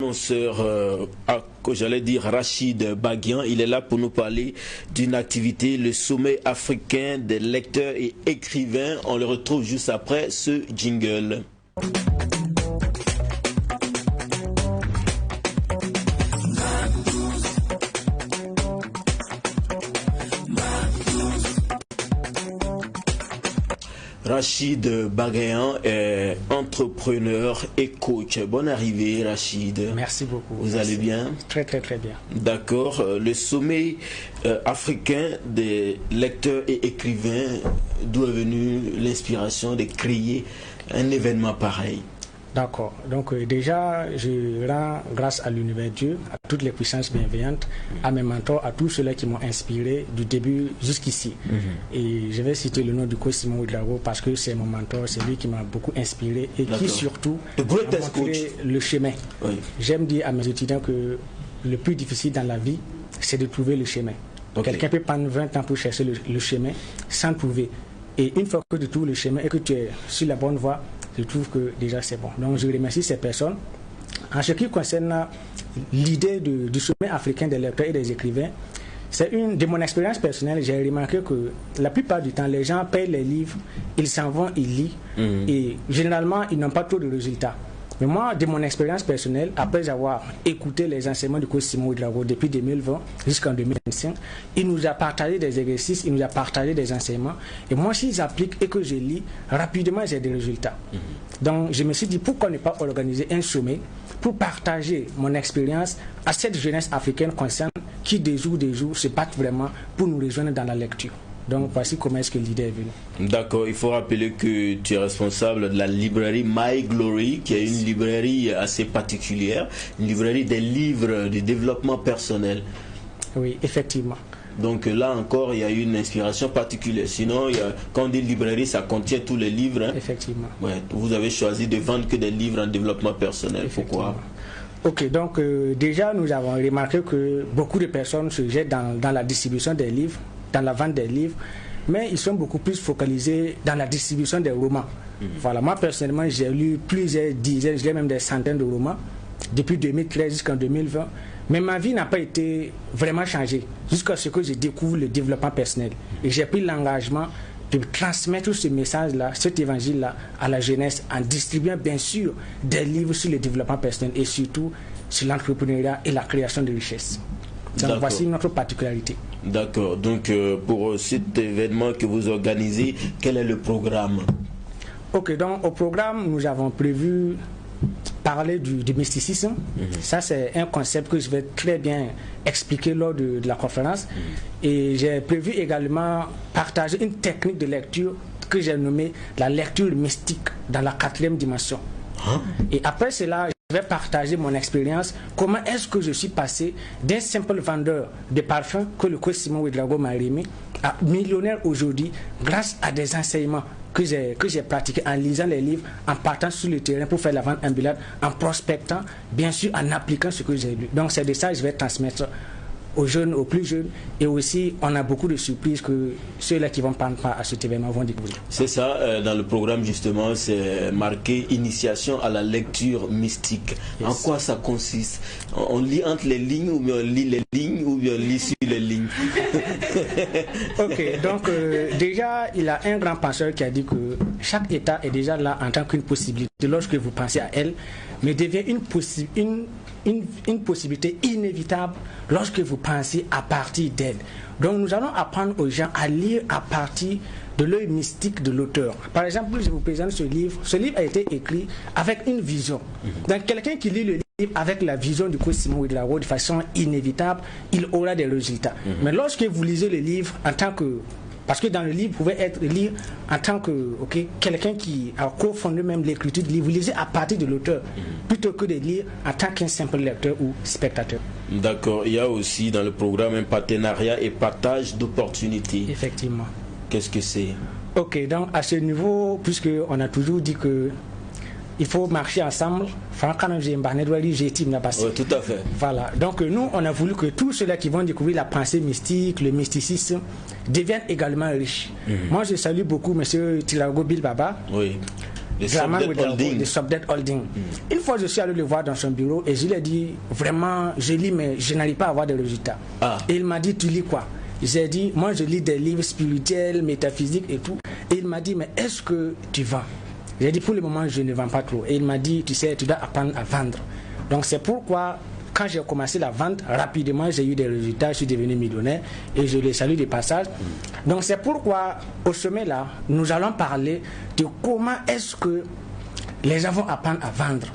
Annonceur, j'allais dire Rachid Baguian, il est là pour nous parler d'une activité, le sommet africain des lecteurs et écrivains. On le retrouve juste après ce jingle. Rachid Baguian est entrepreneur et coach. Bonne arrivée, Rachid. Merci beaucoup. Vous allez bien? Très bien. D'accord. Le sommet africain des lecteurs et écrivains, d'où est venue l'inspiration de créer un événement pareil? D'accord. Donc déjà, je rends grâce à l'univers Dieu, à toutes les puissances bienveillantes, à mes mentors, à tous ceux-là qui m'ont inspiré du début jusqu'ici. Et je vais citer le nom du coach Simon Ouedraogo parce que c'est mon mentor, c'est lui qui m'a beaucoup inspiré et qui surtout m'a montré le chemin. Oui. J'aime dire à mes étudiants que le plus difficile dans la vie, c'est de trouver le chemin. Quelqu'un peut prendre 20 ans pour chercher le chemin sans trouver. Et une fois que tu trouves le chemin et que tu es sur la bonne voie, je trouve que déjà c'est bon. Donc je remercie ces personnes. En ce qui concerne l'idée du sommet africain des lecteurs et des écrivains, c'est une de mon expérience personnelle. J'ai remarqué que la plupart du temps, les gens payent les livres, ils s'en vont, ils lisent, et généralement, ils n'ont pas trop de résultats. Mais moi, de mon expérience personnelle, après avoir écouté les enseignements du coach Simon Ouedraogo depuis 2020 jusqu'en 2025, il nous a partagé des exercices, il nous a partagé des enseignements. Et moi, si j'applique et que je lis, rapidement, j'ai des résultats. Donc, je me suis dit, pourquoi ne pas organiser un sommet pour partager mon expérience à cette jeunesse africaine concernée qui, des jours, se battent vraiment pour nous rejoindre dans la lecture. Donc voici comment est-ce que l'idée est venue. D'accord, il faut rappeler que tu es responsable de la librairie My Glory, qui est une librairie assez particulière, une librairie des livres de développement personnel. Oui, effectivement. Donc là encore, il y a une inspiration particulière. Sinon, quand on dit librairie, ça contient tous les livres. Hein. Effectivement. Ouais, vous avez choisi de vendre que des livres en développement personnel. Pourquoi? Ok, donc déjà, nous avons remarqué que beaucoup de personnes se jettent dans la distribution des livres, dans la vente des livres, mais ils sont beaucoup plus focalisés dans la distribution des romans. Voilà, moi personnellement, j'ai lu plusieurs dizaines, je l'ai même des centaines de romans, depuis 2013 jusqu'en 2020, mais ma vie n'a pas été vraiment changée, jusqu'à ce que je découvre le développement personnel. Et j'ai pris l'engagement de transmettre ce message-là, cet évangile-là, à la jeunesse, en distribuant bien sûr des livres sur le développement personnel et surtout sur l'entrepreneuriat et la création de richesses. Donc voici notre particularité. D'accord. Donc pour cet événement que vous organisez, quel est le programme? Ok, donc au programme, nous avons prévu parler du mysticisme. Ça, c'est un concept que je vais très bien expliquer lors de la conférence. Et j'ai prévu également partager une technique de lecture que j'ai nommée la lecture mystique dans la 4e dimension. Et après cela, je vais partager mon expérience. Comment est-ce que je suis passé d'un simple vendeur de parfums que le coach Simon Ouedraogo m'a remis à millionnaire aujourd'hui grâce à des enseignements que j'ai pratiqués en lisant les livres, en partant sur le terrain pour faire la vente ambulante, en prospectant, bien sûr en appliquant ce que j'ai lu. Donc c'est de ça que je vais transmettre aux jeunes, aux plus jeunes, et aussi on a beaucoup de surprises que ceux-là qui vont prendre part à cet événement vont découvrir. C'est ça, dans le programme justement, c'est marqué initiation à la lecture mystique. En quoi ça consiste? On lit entre les lignes ou bien on lit les lignes ou bien on lit sur les lignes? Ok, donc déjà il y a un grand penseur qui a dit que chaque état est déjà là en tant qu'une possibilité lorsque vous pensez à elle, mais devient une possibilité inévitable lorsque vous pensez à partir d'elle. Donc nous allons apprendre aux gens à lire à partir de l'œil mystique de l'auteur. Par exemple, je vous présente ce livre. Ce livre a été écrit avec une vision. Donc quelqu'un qui lit le livre avec la vision du coach Simon Ouedraogo de façon inévitable, il aura des résultats. Mais lorsque vous lisez le livre en tant que... Parce que dans le livre, vous pouvez lire en tant que quelqu'un qui a cofondé même l'écriture du livre. Vous lisez à partir de l'auteur, plutôt que de lire en tant qu'un simple lecteur ou spectateur. D'accord. Il y a aussi dans le programme un partenariat et partage d'opportunités. Effectivement. Qu'est-ce que c'est? Ok, donc à ce niveau, puisqu'on a toujours dit que il faut marcher ensemble. Oui, tout à fait. Voilà. Donc nous, on a voulu que tous ceux-là qui vont découvrir la pensée mystique, le mysticisme, deviennent également riches. Moi, je salue beaucoup M. Tilago Bilbaba. Oui. de Subdebt Holding. Une fois, je suis allé le voir dans son bureau et je lui ai dit, vraiment, je lis, mais je n'arrive pas à avoir des résultats. Et il m'a dit, tu lis quoi? J'ai dit, moi je lis des livres spirituels, métaphysiques et tout. Et il m'a dit, mais est-ce que tu vends? J'ai dit, pour le moment, je ne vends pas trop. Et il m'a dit, tu sais, tu dois apprendre à vendre. Donc c'est pourquoi, quand j'ai commencé la vente, rapidement, j'ai eu des résultats, je suis devenu millionnaire et je les salue de passage. Donc c'est pourquoi, au sommet là, nous allons parler de comment est-ce que les gens vont apprendre à vendre.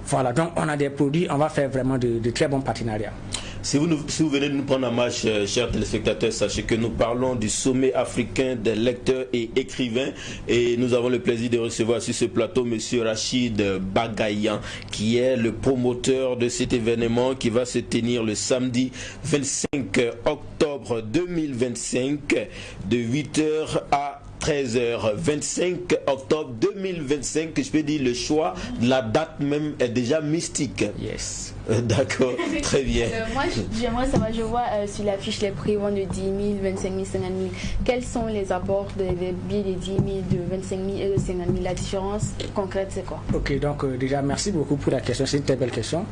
Voilà, donc on a des produits, on va faire vraiment de très bons partenariats. Si vous venez de nous prendre en marche, chers téléspectateurs, sachez que nous parlons du sommet africain des lecteurs et écrivains et nous avons le plaisir de recevoir sur ce plateau M. Rachid Bagayan, qui est le promoteur de cet événement qui va se tenir le samedi 25 octobre 2025 de 8h à 13h, 25 octobre 2025, je peux dire le choix de la date même est déjà mystique. Yes. D'accord, très bien. Moi, j'aimerais savoir, je vois sur l'affiche les prix vont de 10 000, 25 000, 50 000. Quels sont les apports des billets de 10 000, de 25 000 et de 50 000? La différence concrète, c'est quoi? Ok, donc déjà, merci beaucoup pour la question, c'est une très belle question.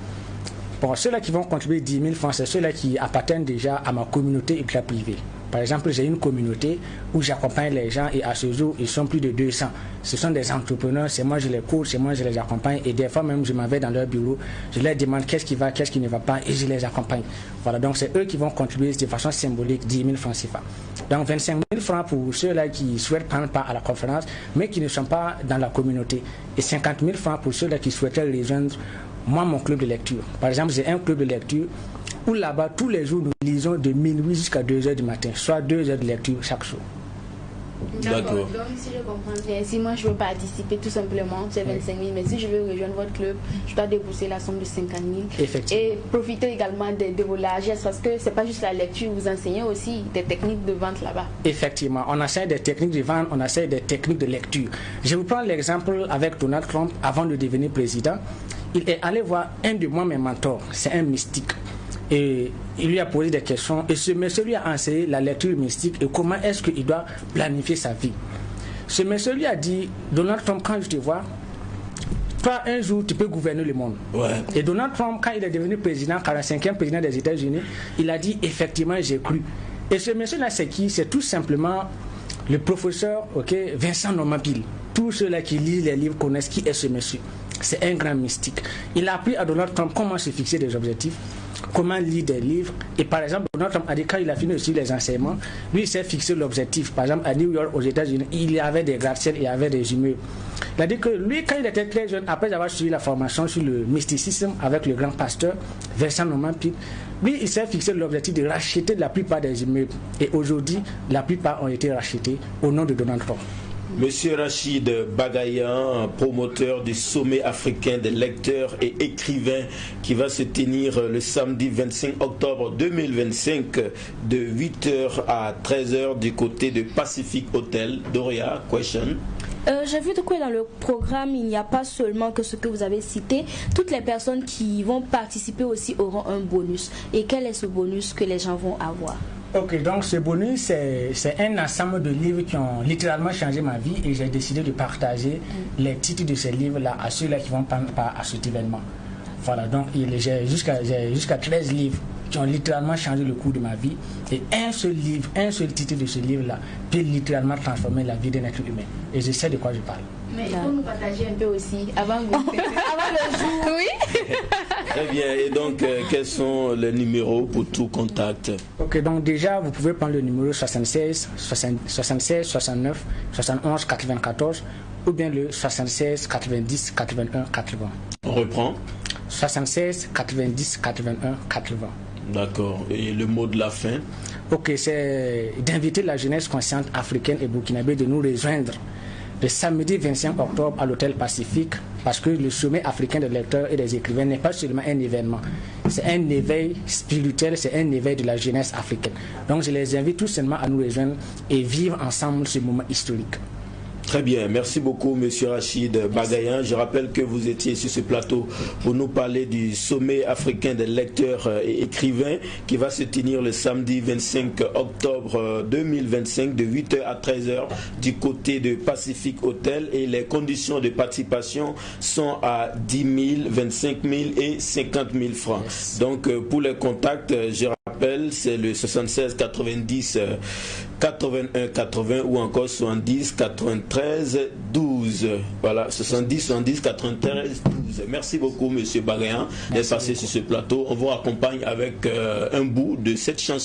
Bon, ceux-là qui vont contribuer 10 000 francs, c'est ceux-là qui appartiennent déjà à ma communauté ultra privée. Par exemple, j'ai une communauté où j'accompagne les gens et à ce jour, ils sont plus de 200. Ce sont des entrepreneurs, c'est moi je les coach, c'est moi je les accompagne et des fois même je m'en vais dans leur bureau, je leur demande qu'est-ce qui va, qu'est-ce qui ne va pas et je les accompagne. Voilà, donc c'est eux qui vont contribuer de façon symbolique 10 000 francs CFA. Donc 25 000 francs pour ceux-là qui souhaitent prendre part à la conférence mais qui ne sont pas dans la communauté et 50 000 francs pour ceux-là qui souhaiteraient rejoindre moi mon club de lecture. Par exemple, j'ai un club de lecture où là-bas, tous les jours, nous lisons de minuit jusqu'à 2h du matin, soit 2 heures de lecture chaque jour. D'accord. Donc, si je comprends bien, si moi je veux participer tout simplement, c'est 25 000, mais si je veux rejoindre votre club, je dois débourser la somme de 50 000. Effectivement. Et profiter également de vos largesses, parce que c'est pas juste la lecture, vous enseignez aussi des techniques de vente là-bas. Effectivement, on enseigne des techniques de vente, on enseigne des techniques de lecture. Je vous prends l'exemple avec Donald Trump, avant de devenir président. Il est allé voir un de mes mentors, c'est un mystique. Et il lui a posé des questions et ce monsieur lui a enseigné la lecture mystique et comment est-ce qu'il doit planifier sa vie. Ce monsieur lui a dit, Donald Trump, quand je te vois, toi un jour tu peux gouverner le monde. Ouais. Et Donald Trump, quand il est devenu président, 45e président des États-Unis, il a dit effectivement j'ai cru. Et ce monsieur-là c'est qui? C'est tout simplement le professeur Vincent Nompile. Tous ceux-là qui lisent les livres connaissent qui est ce monsieur. C'est un grand mystique. Il a appris à Donald Trump comment se fixer des objectifs, comment lire des livres. Et par exemple, Donald Trump a dit quand il a fini aussi les enseignements, lui il s'est fixé l'objectif. Par exemple, à New York, aux États-Unis, il y avait des gratte-ciel, il y avait des immeubles. Il a dit que lui, quand il était très jeune, après avoir suivi la formation sur le mysticisme avec le grand pasteur Vincent Nompile, lui, il s'est fixé l'objectif de racheter la plupart des immeubles. Et aujourd'hui, la plupart ont été rachetés au nom de Donald Trump. Monsieur Rachid Bagayan, promoteur du sommet africain des lecteurs et écrivains qui va se tenir le samedi 25 octobre 2025 de 8h à 13h du côté de Pacific Hotel. Doria, question. J'ai vu que dans le programme, il n'y a pas seulement que ce que vous avez cité. Toutes les personnes qui vont participer aussi auront un bonus. Et quel est ce bonus que les gens vont avoir? Ok, donc ce bonus, c'est un ensemble de livres qui ont littéralement changé ma vie et j'ai décidé de partager les titres de ces livres-là à ceux-là qui vont prendre part à cet événement. Voilà, donc j'ai jusqu'à 13 livres qui ont littéralement changé le cours de ma vie et un seul livre, un seul titre de ce livre-là peut littéralement transformer la vie d'un être humain. Et je sais de quoi je parle. Mais il faut nous partager un peu aussi avant le jour. Oui. Très bien. Et donc, quels sont les numéros pour tout contact? Ok, donc déjà, vous pouvez prendre le numéro 76 69 71 94 ou bien le 76 90 81 80. On reprend. 76 90 81 80. D'accord. Et le mot de la fin? Ok, c'est d'inviter la jeunesse consciente africaine et burkinabé de nous rejoindre le samedi 25 octobre à l'hôtel Pacifique, parce que le sommet africain des lecteurs et des écrivains n'est pas seulement un événement, c'est un éveil spirituel, c'est un éveil de la jeunesse africaine. Donc je les invite tout simplement à nous rejoindre et vivre ensemble ce moment historique. Très bien, merci beaucoup Monsieur Rachid Bagayan. Je rappelle que vous étiez sur ce plateau pour nous parler du sommet africain des lecteurs et écrivains qui va se tenir le samedi 25 octobre 2025 de 8h à 13h du côté de Pacific Hotel, et les conditions de participation sont à 10 000, 25 000 et 50 000 francs. Yes. Donc pour les contacts, je rappelle, c'est le 76 90 81 80 ou encore 70 93 12. Voilà, 70 70 93 12. Merci beaucoup Monsieur Bagayan d'être passé sur ce plateau. On vous accompagne avec un bout de cette chanson.